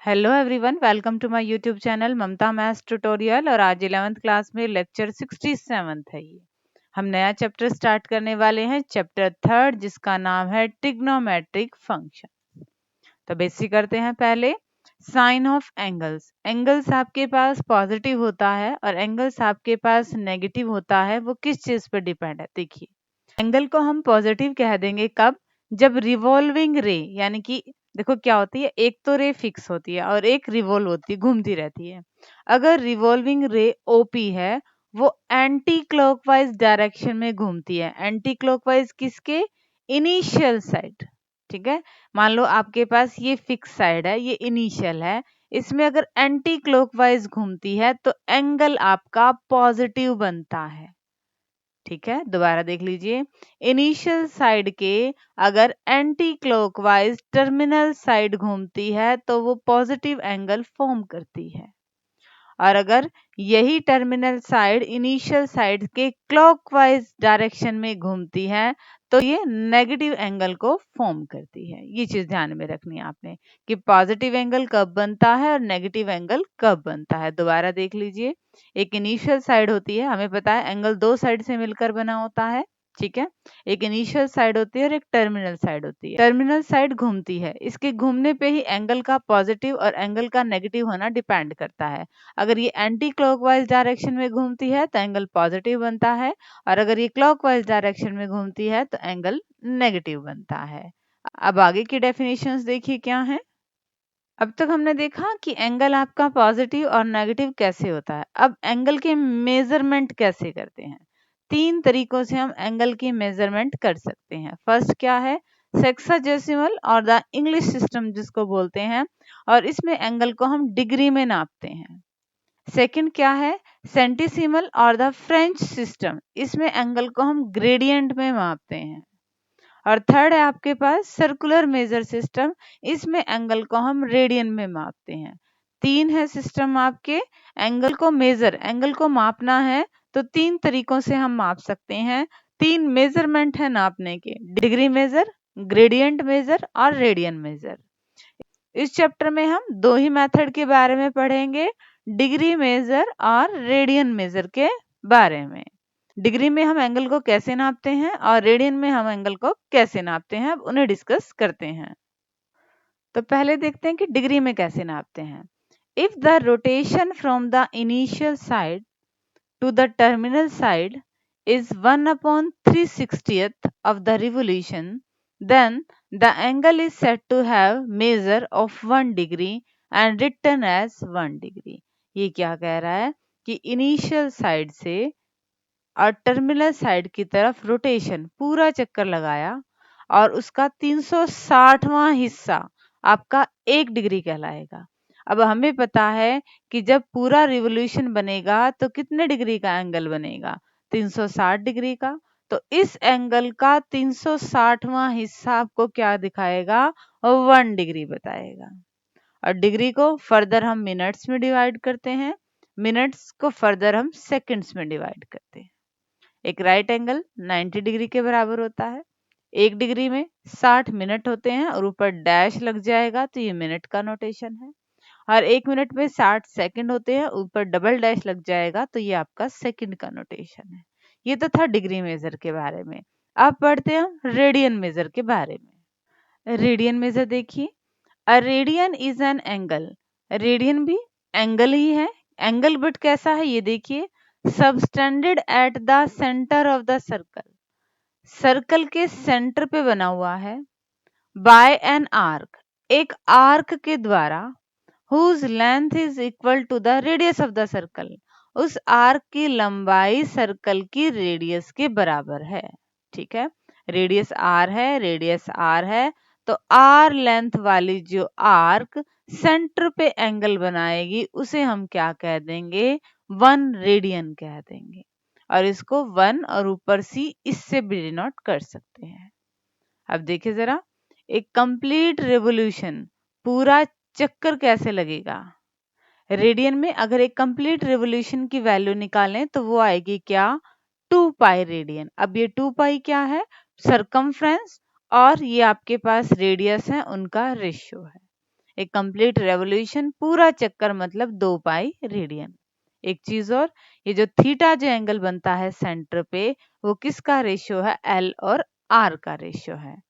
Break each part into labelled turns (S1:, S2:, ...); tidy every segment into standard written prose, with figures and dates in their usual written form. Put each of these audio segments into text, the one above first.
S1: Hello everyone, welcome to my YouTube channel Mamta maths tutorial. और आज 11th class में lecture 67 है। ये हम नया चैप्टर स्टार्ट करने वाले हैं, चैप्टर 3 जिसका नाम है ट्रिग्नोमेट्रिक फंक्शन। तो बेसिक करते हैं पहले साइन ऑफ एंगल्स। एंगल्स आपके पास पॉजिटिव होता है और एंगल्स आपके पास नेगेटिव होता है। वो किस चीज पर डिपेंड है? देखिए, एंगल को हम पॉजिटिव कह देंगे कब? जब रिवॉल्विंग रे, यानी कि देखो क्या होती है, एक तो रे फिक्स होती है और एक रिवॉल्व होती है, घूमती रहती है। अगर रिवॉल्विंग रे ओपी है, वो एंटी क्लॉकवाइज डायरेक्शन में घूमती है। एंटी क्लॉकवाइज किसके? Initial side. ठीक है, मान लो आपके पास ये फिक्स साइड है, ये इनिशियल है, इसमें अगर एंटी क्लॉकवाइज घूमती है तो एंगल आपका पॉजिटिव बनता है। ठीक है, दोबारा देख लीजिए। इनिशियल साइड के अगर एंटी क्लॉकवाइज टर्मिनल साइड घूमती है तो वो पॉजिटिव एंगल फॉर्म करती है, और अगर यही टर्मिनल साइड इनिशियल साइड के क्लॉकवाइज डायरेक्शन में घूमती है तो ये नेगेटिव एंगल को फॉर्म करती है। ये चीज ध्यान में रखनी है आपने कि पॉजिटिव एंगल कब बनता है और नेगेटिव एंगल कब बनता है। दोबारा देख लीजिए, एक इनिशियल साइड होती है, हमें पता है एंगल दो साइड से मिलकर बना होता है। ठीक है, एक इनिशियल साइड होती है और एक टर्मिनल साइड होती है। टर्मिनल साइड घूमती है, इसके घूमने पे ही एंगल का पॉजिटिव और एंगल का नेगेटिव होना डिपेंड करता है। अगर ये एंटी क्लॉकवाइज डायरेक्शन में घूमती है तो एंगल पॉजिटिव बनता है, और अगर ये क्लॉकवाइज डायरेक्शन में घूमती है तो एंगल नेगेटिव बनता है। अब आगे की डेफिनेशंस देखिए क्या है। अब तक हमने देखा कि एंगल आपका पॉजिटिव और नेगेटिव कैसे होता है। अब एंगल के मेजरमेंट कैसे करते हैं? तीन तरीकों से हम एंगल की मेजरमेंट कर सकते हैं। फर्स्ट क्या है? सेक्साजेसिमल और द इंग्लिश सिस्टम जिसको बोलते हैं, और इसमें एंगल को हम डिग्री में नापते हैं। सेकंड क्या है? सेंटीसिमल और द फ्रेंच सिस्टम, इसमें एंगल को हम ग्रेडियंट में मापते हैं। और थर्ड है आपके पास सर्कुलर मेजर सिस्टम, इसमें एंगल को हम रेडियन में मापते हैं। तीन है सिस्टम आपके। एंगल को मेजर, एंगल को मापना है तो तीन तरीकों से हम माप सकते हैं। तीन मेजरमेंट है नापने के: डिग्री मेजर, ग्रेडियंट मेजर और रेडियन मेजर। इस चैप्टर में हम दो ही मेथड के बारे में पढ़ेंगे, डिग्री मेजर और रेडियन मेजर के बारे में। डिग्री में हम एंगल को कैसे नापते हैं और रेडियन में हम एंगल को कैसे नापते हैं, अब उन्हें डिस्कस करते हैं। तो पहले देखते हैं कि डिग्री में कैसे नापते हैं। If the rotation from the initial side to the terminal side is 1/360th of the revolution, then the angle is said to have measure of 1 degree and written as 1 degree। ये क्या कह रहा है कि इनिशियल साइड से और terminal side की तरफ रोटेशन, पूरा चक्कर लगाया और उसका 360वां हिस्सा आपका 1 डिग्री कहलाएगा। अब हमें पता है कि जब पूरा रिवोल्यूशन बनेगा तो कितने डिग्री का एंगल बनेगा? 360 डिग्री का। तो इस एंगल का 360वां हिस्सा आपको क्या दिखाएगा? 1 डिग्री बताएगा। और डिग्री को फर्दर हम मिनट्स में डिवाइड करते हैं, मिनट्स को फर्दर हम सेकंड्स में डिवाइड करते हैं। एक राइट एंगल 90 डिग्री के बराबर होता है। 1 डिग्री में 60 मिनट होते हैं और ऊपर डैश लग जाएगा तो ये मिनट का नोटेशन है। और 1 मिनट में 60 सेकंड होते हैं, ऊपर डबल डैश लग जाएगा तो ये आपका सेकंड का नोटेशन है। ये तो था डिग्री मेजर के बारे में। अब पढ़ते हैं रेडियन मेजर के बारे में। रेडियन मेजर देखिए, a radian is an angle. Radian भी एंगल ही है। एंगल बट कैसा है ये देखिए, subtended at the centre of the circle, circle के सेंटर पे बना हुआ है। बाय एन आर्क, एक आर्क के द्वारा। Whose length is equal to the radius of the circle, उस आर्क की लंबाई सर्कल की रेडियस के बराबर है। ठीक है, रेडियस आर है, रेडियस आर है, तो आर लेंथ वाली जो आर्क सेंटर पे एंगल बनाएगी उसे हम क्या कह देंगे? 1 रेडियन कह देंगे। और इसको 1 और ऊपर सी इससे भी डिनोट कर सकते हैं। अब देखिए जरा, एक कंप्लीट रेवोल्यूशन, पूरा चक्कर कैसे लगेगा? रेडियन में अगर एक कंप्लीट रेवोल्यूशन की वैल्यू निकालें तो वो आएगी क्या? 2 पाई रेडियन। अब ये 2 पाई क्या है? सरकमफ्रेंस, और ये आपके पास रेडियस है, उनका रेशियो है। एक कंप्लीट रेवोल्यूशन, पूरा चक्कर मतलब 2 पाई रेडियन। एक चीज और, ये जो थीटा जो एंगल बनता है सेंटर पे, वो किसका रेशियो है? एल और आर का रेशियो है।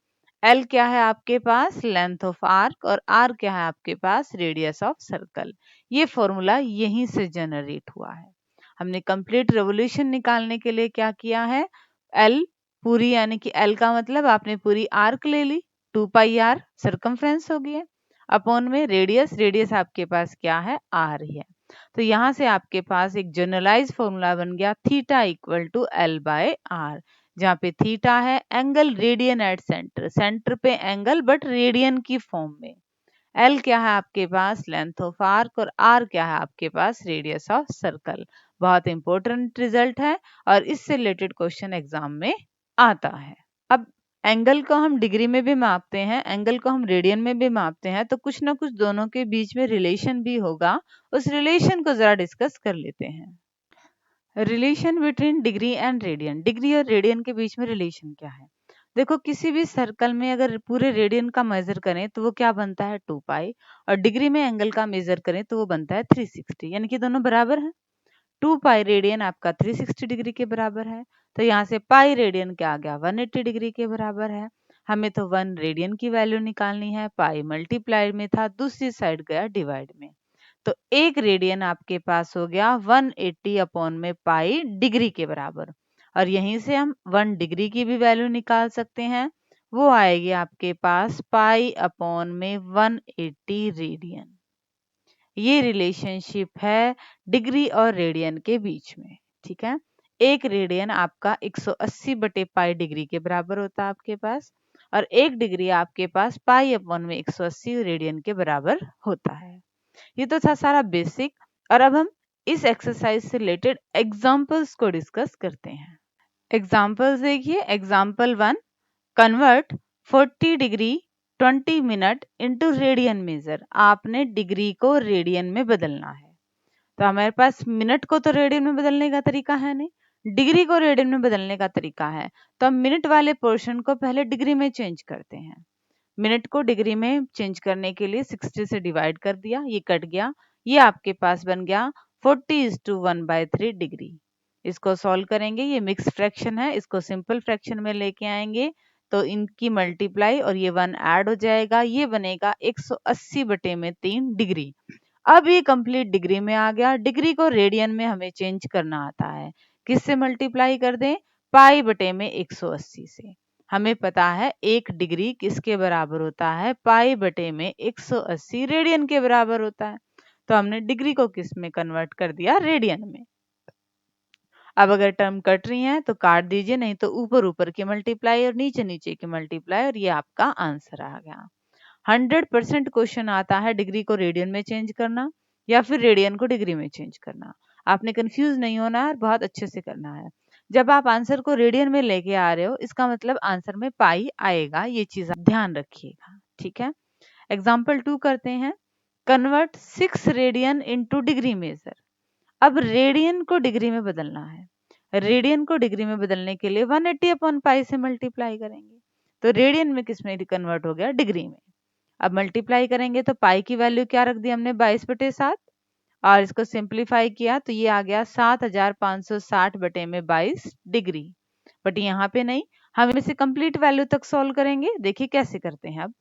S1: एल क्या है आपके पास? लेंथ ऑफ आर्क, और आर क्या है आपके पास? Radius of circle. ये फॉर्मूला यहीं से जनरेट हुआ है। हमने कंप्लीट रेवोल्यूशन निकालने के लिए क्या किया है? एल पूरी, यानी कि एल का मतलब आपने पूरी आर्क ले ली, 2 पाई आर सर्कमफ्रेंस हो गया, अपॉन में रेडियस, रेडियस आपके पास क्या है? आर ही है। तो यहाँ से आपके पास एक जनरलाइज फॉर्मूला बन गया, theta equal to L by R, जहाँ पे थीटा है angle radian at centre, centre पे एंगल बट रेडियन की फॉर्म में। एल क्या है आपके पास? लेंथ ऑफ आर्क, और आर क्या है आपके पास? Radius of circle. बहुत इंपॉर्टेंट रिजल्ट है और इससे रिलेटेड क्वेश्चन एग्जाम में आता है। अब एंगल को हम डिग्री में भी मापते हैं, एंगल को हम रेडियन में भी मापते हैं, तो कुछ ना कुछ दोनों के बीच में रिलेशन भी होगा, उस रिलेशन को जरा डिस्कस कर लेते हैं। Relation between degree and radian, degree और रेडियन के बीच में रिलेशन क्या है? देखो, किसी भी सर्कल में अगर पूरे रेडियन का मेजर करें तो वो क्या बनता है? 2 पाई, और डिग्री में एंगल का मेजर करें तो वो बनता है 360, यानी कि दोनों बराबर है। 2 पाई रेडियन आपका 360 डिग्री के बराबर है, तो यहाँ से पाई रेडियन क्या आ गया? 180 डिग्री के बराबर है। हमें तो 1 रेडियन की वैल्यू निकालनी है, पाई मल्टीप्लाई में था, दूसरी साइड गया डिवाइड में, तो 1 रेडियन आपके पास हो गया 180 अपॉन में पाई डिग्री के बराबर। और यहीं से हम 1 डिग्री की भी वैल्यू निकाल सकते हैं, वो आएगी आपके पास पाई अपॉन में 180 रेडियन। ये रिलेशनशिप है डिग्री और रेडियन के बीच में, ठीक है। 1 रेडियन आपका 180 बटे पाई डिग्री के बराबर होता है आपके पास, और 1 डिग्री आपके पास पाई अपॉन में 180 रेडियन के बराबर होता है। ये तो था सारा बेसिक, और अब हम इस एक्सरसाइज से रिलेटेड एग्जांपल्स को डिस्कस करते हैं। एग्जांपल्स देखिए, example 1, convert 40 degree 20 minute into radian major. आपने डिग्री को रेडियन में बदलना है, तो हमारे पास मिनट को तो रेडियन में बदलने का तरीका है नहीं, डिग्री को रेडियन में बदलने का तरीका है, तो हम मिनट वाले पोर्शन को पहले डिग्री में चेंज करते हैं। मिनट को डिग्री में चेंज करने के लिए 60 से डिवाइड कर दिया, ये कट गया, ये आपके पास बन गया 40:1/3 डिग्री। इसको सॉल्व करेंगे, ये मिक्स फ्रैक्शन है, इसको सिंपल फ्रैक्शन में लेके आएंगे तो इनकी मल्टीप्लाई और ये 1 ऐड हो जाएगा, ये बनेगा 180 बटे में 3 डिग्री। अब ये कंप्लीट डिग्री में आ गया, डिग्री को रेडियन में हमें चेंज करना आता है, किससे मल्टीप्लाई कर दें? पाई बटे में 180 से। हमें पता है 1 डिग्री किसके बराबर होता है? पाई बटे में 180 रेडियन के बराबर होता है, तो हमने डिग्री को किस में कन्वर्ट कर दिया? रेडियन में। अब अगर टर्म कट रही हैं तो काट दीजिए, नहीं तो ऊपर ऊपर की मल्टीप्लाई और नीचे नीचे की मल्टीप्लाई, और ये आपका आंसर आ गया। 100% क्वेश्चन आता है डिग्री को रेडियन में चेंज करना या फिर रेडियन को डिग्री में चेंज करना। आपने कंफ्यूज नहीं होना है, बहुत अच्छे से करना है। जब आप आंसर को रेडियन में लेके आ रहे हो, इसका मतलब आंसर में पाई आएगा, ये चीज आप ध्यान रखिएगा, ठीक है। एग्जाम्पल 2 करते हैं, convert 6 radian into degree measure. अब रेडियन को डिग्री में बदलना है, रेडियन को डिग्री में बदलने के लिए 180 अपॉन पाई से मल्टीप्लाई करेंगे, तो रेडियन में किस में कन्वर्ट हो गया? डिग्री में। अब मल्टीप्लाई करेंगे तो पाई की वैल्यू क्या रख दी हमने? 22/7, और इसको सिंप्लीफाई किया तो ये आ गया 7560 बटे में 22 डिग्री। बट यहाँ पे नहीं, हम इसे कंप्लीट वैल्यू तक सॉल्व करेंगे, देखिए कैसे करते हैं। अब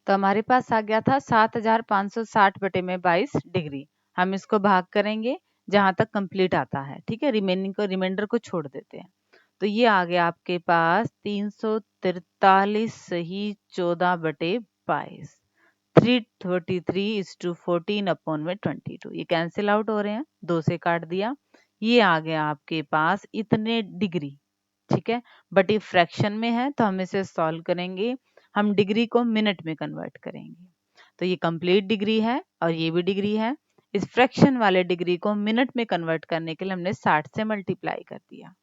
S1: तो हमारे पास आ गया था 7560 बटे में 22 डिग्री। हम इसको भाग करेंगे जहां तक कंप्लीट आता है, ठीक है, रिमेनिंग को, रिमाइंडर को छोड़ देते हैं। तो ये आ गया आपके पास 343 सही 14 बटे 22, 333:14 अपॉन में 22। ये कैंसिल आउट हो रहे हैं, 2 से काट दिया, ये आ गया आपके पास इतने डिग्री, ठीक है। बट ये फ्रैक्शन में है तो हम इसे सॉल्व करेंगे, हम डिग्री को मिनट में कन्वर्ट करेंगे, तो ये कंप्लीट डिग्री है और ये भी डिग्री है। इस फ्रैक्शन वाले डिग्री को मिनट में कन्वर्ट करने के लिए हमने 60 से मल्टीप्लाई कर दिया,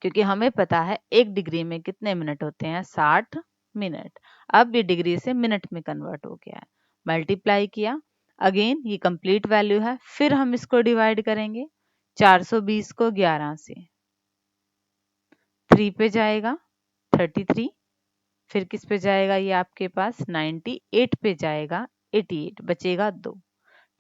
S1: क्योंकि हमें पता है 1 डिग्री में कितने मिनट होते हैं? 60 मिनट। अब ये डिग्री से मिनट में कन्वर्ट हो गया है, मल्टीप्लाई किया, अगेन ये कंप्लीट वैल्यू है, फिर हम इसको डिवाइड करेंगे 420 को 11 से, 3 पे जाएगा 33, फिर किस पे जाएगा ये आपके पास 98 पे जाएगा, 88 बचेगा 2।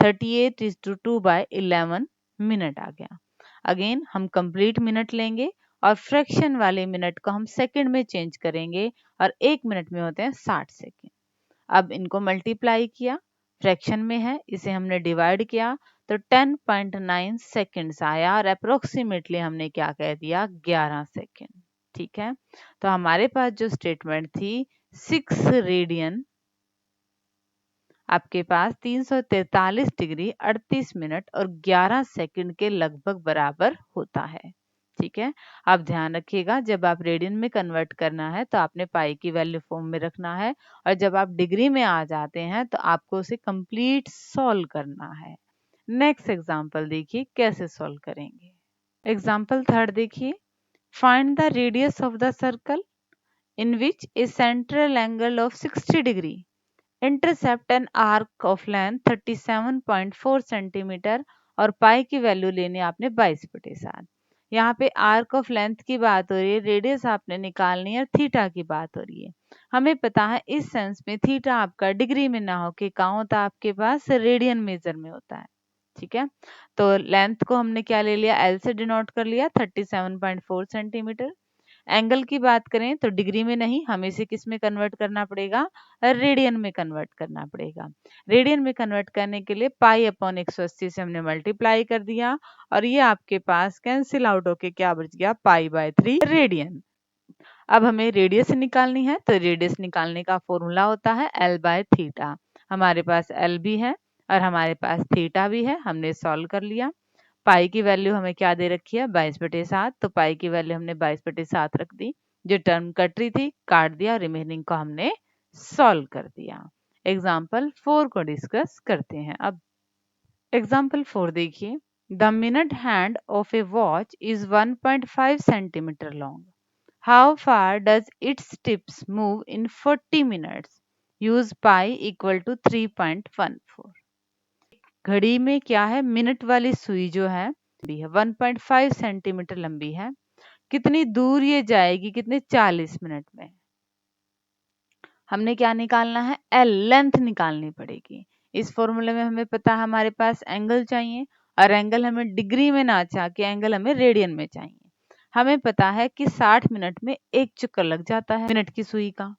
S1: 38 इज टू 2/11 मिनट आ गया। अगेन हम कंप्लीट मिनट लेंगे और फ्रैक्शन वाले मिनट को हम सेकंड में चेंज करेंगे और 1 मिनट में होते हैं 60 सेकंड। अब इनको मल्टीप्लाई किया, फ्रैक्शन में है, इसे हमने डिवाइड किया तो 10.9 सेकेंड्स आया और अप्रोक्सीमेटली हमने क्या कह दिया 11 सेकेंड। ठीक है, तो हमारे पास जो स्टेटमेंट थी 6 रेडियन आपके पास 343 डिग्री 38 मिनट और 11 सेकंड के लगभग बराबर होता है। ठीक है, आप ध्यान रखिएगा जब आप रेडियन में कन्वर्ट करना है तो आपने पाई की वैल्यू फॉर्म में रखना है और जब आप डिग्री में आ जाते हैं तो आपको उसे कंप्लीट सॉल्व करना है। नेक्स्ट एग्जांपल देखिए कैसे सॉल्व करेंगे। एग्जांपल थर्ड देखिए, find the radius of the circle in which A central angle of 60 degree intercept an arc of length 37.4 centimetre और पाई की वैल्यू लेनी आपने 22/7। यहाँ पे आर्क ऑफ लेंथ की बात हो रही है, रेडियस आपने निकालनी है, थीटा की बात हो रही है। हमें पता है इस सेंस में थीटा आपका डिग्री में ना होके कहाँ होता है आपके पास रेडियन मेजर में होता है। ठीक है, तो लेंथ को हमने क्या ले लिया, एल से डिनोट कर लिया 37.4 सेंटीमीटर। एंगल की बात करें तो डिग्री में नहीं, हमें इसे किस में कन्वर्ट करना पड़ेगा, रेडियन में कन्वर्ट करना पड़ेगा। रेडियन में कन्वर्ट करने के लिए पाई अपॉन 180 से हमने मल्टीप्लाई कर दिया और ये आपके पास कैंसिल आउट होके क्या बच गया, पाई/3 रेडियन। अब हमें रेडियस निकालनी है तो रेडियस निकालने का फॉर्मूला होता है L/थीटा। हमारे पास L भी है और हमारे पास थीटा भी है, हमने सॉल्व कर लिया। पाई की वैल्यू हमें क्या दे रखी है 22/7, तो पाई की वैल्यू हमने 22/7 रख दी। जो टर्म कट रही थी काट दिया, रिमेनिंग को हमने सॉल्व कर दिया। एग्जाम्पल 4 को डिस्कस करते हैं। अब एग्जाम्पल 4 देखिए, the minute hand of a watch is 1.5 centimetre long. How far does its tips move in 40 minutes? Use pi equal to 3.14। घड़ी में क्या है, मिनट वाली सुई जो है 1.5 सेंटीमीटर लंबी है। कितनी दूर ये जाएगी, कितने 40 मिनट में। हमने क्या निकालना है, एल लेंथ निकालनी पड़ेगी। इस फॉर्मूले में हमें पता है हमारे पास एंगल चाहिए और एंगल हमें डिग्री में ना चाह के एंगल हमें रेडियन में चाहिए। हमें पता है कि 60 मिनट में एक चक्कर लग जाता है मिनट की सुई का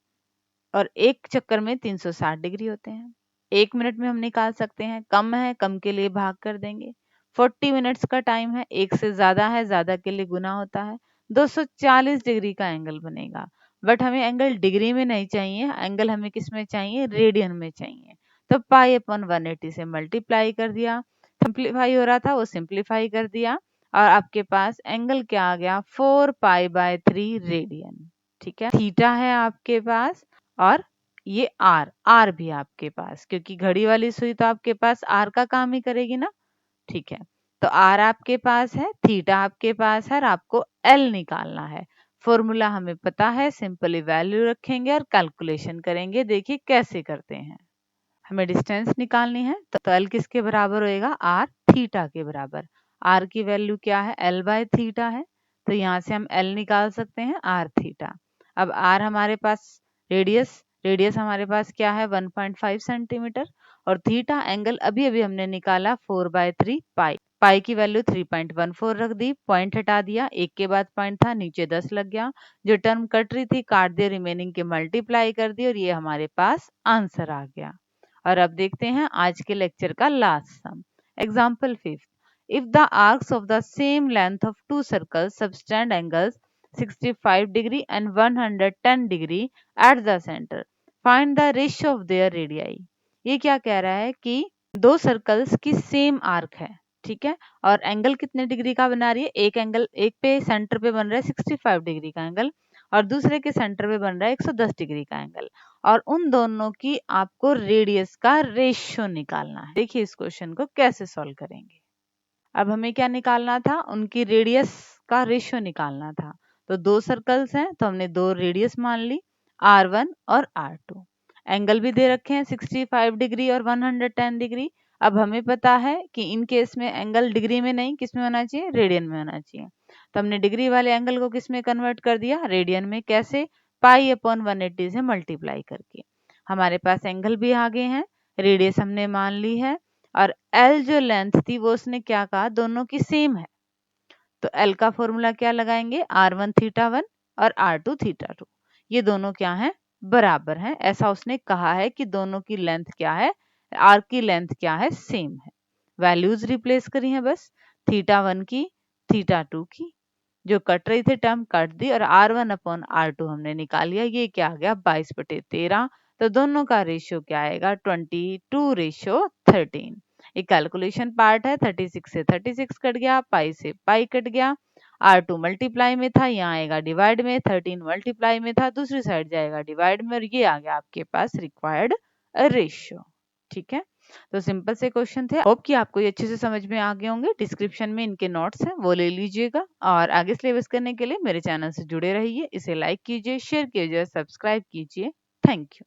S1: और एक चक्कर में 360 डिग्री होते हैं। 1 मिनट में हम निकाल सकते हैं, कम है कम के लिए भाग कर देंगे। 40 मिनट्स का टाइम है, एक से ज्यादा है ज्यादा के लिए गुना होता है, 240 डिग्री का एंगल बनेगा। बट हमें एंगल डिग्री में नहीं चाहिए, एंगल हमें किस में चाहिए, रेडियन में चाहिए। तो पाई अपॉन 180 से मल्टीप्लाई कर दिया, सिंप्लीफाई हो रहा था वो सिंप्लीफाई कर दिया और आपके पास एंगल क्या आ गया 4π/3 रेडियन। ठीक है, थीटा है आपके पास और ये आर भी आपके पास, क्योंकि घड़ी वाली सुई तो आपके पास आर का काम ही करेगी ना। ठीक है, तो आर आपके पास है, थीटा आपके पास है और आपको एल निकालना है। फॉर्मूला हमें पता है, सिंपली वैल्यू रखेंगे और कैलकुलेशन करेंगे। देखिए कैसे करते हैं। हमें डिस्टेंस निकालनी है तो एल किसके बराबर होएगा, आर थीटा के बराबर। आर की वैल्यू क्या है, L/थीटा है, तो यहाँ से हम एल निकाल सकते हैं, आर थीटा। अब आर हमारे पास रेडियस, रेडियस हमारे पास क्या है 1.5 सेंटीमीटर और थीटा एंगल अभी अभी हमने निकाला 4/3 पाई। पाई की वैल्यू 3.14 रख दी, पॉइंट हटा दिया, एक के बाद पॉइंट था नीचे 10 लग गया, जो टर्म कट रही थी काट दिया, रिमेनिंग के मल्टीप्लाई कर दी और ये हमारे पास आंसर आ गया। और अब देखते हैं आज के लेक्चर का last sum. Example 5, if the arcs of the same length of two circles subtend angles 65 degree and 110 degree at the centre, find the ratio of their radii. ये क्या कह रहा है कि दो सर्कल्स की सेम आर्क है, ठीक है, और एंगल कितने डिग्री का बना रही है, एक एंगल एक पे सेंटर पे बन रहा है 65 डिग्री का एंगल और दूसरे के सेंटर पे बन रहा है 110 डिग्री का एंगल और उन दोनों की आपको रेडियस का रेशियो निकालना है। देखिए इस क्वेश्चन को कैसे सॉल्व करेंगे। अब हमें क्या निकालना था, उनकी रेडियस का रेशियो निकालना था। तो दो सर्कल्स हैं तो हमने दो रेडियस मान ली, R1 और R2। एंगल भी दे रखे हैं 65 डिग्री और 110 डिग्री। अब हमें पता है कि इन केस में एंगल डिग्री में नहीं किस में होना चाहिए, रेडियन में होना चाहिए। तो हमने डिग्री वाले एंगल को किस में कन्वर्ट कर दिया, रेडियन में। कैसे, पाई अपॉन 180 से मल्टीप्लाई करके। हमारे पास एंगल भी आगे हैं, रेडियस हमने मान ली है, और एल जो लेंथ थी वो उसने क्या कहा, दोनों की सेम है। तो एल का फॉर्मूला क्या लगाएंगे, r1 थीटा 1 और r2 थीटा 2। ये दोनों क्या हैं, बराबर हैं। ऐसा उसने कहा है कि दोनों की लेंथ क्या है, आर की लेंथ क्या है, सेम है। वैल्यूज रिप्लेस करी हैं बस, थीटा 1 की, थीटा 2 की, जो कट रही थी टर्म कट दी, और r1 अपॉन r2 हमने निकाल लिया। ये क्या आ गया, 22/13। तो दोनों का रेशियो क्या आएगा, 22:13। एक कैलकुलेशन पार्ट है, 36 से 36 कट गया, पाई से पाई कट गया, r2 मल्टीप्लाई में था, यहाँ आएगा डिवाइड में, 13 मल्टीप्लाई में था, दूसरी साइड जाएगा डिवाइड में, और ये आ गया आपके पास रिक्वायर्ड रेशियो। ठीक है, तो सिंपल से क्वेश्चन थे। होप कि आपको ये अच्छे से समझ में आ गए होंगे। डिस्क्रिप्शन में इनके नोट्स हैं, वो ले लीजिएगा, और आगे सिलेबस करने के लिए मेरे चैनल से जुड़े रहिए। इसे लाइक कीजिए, शेयर कीजिए, सब्सक्राइब कीजिए। Thank you.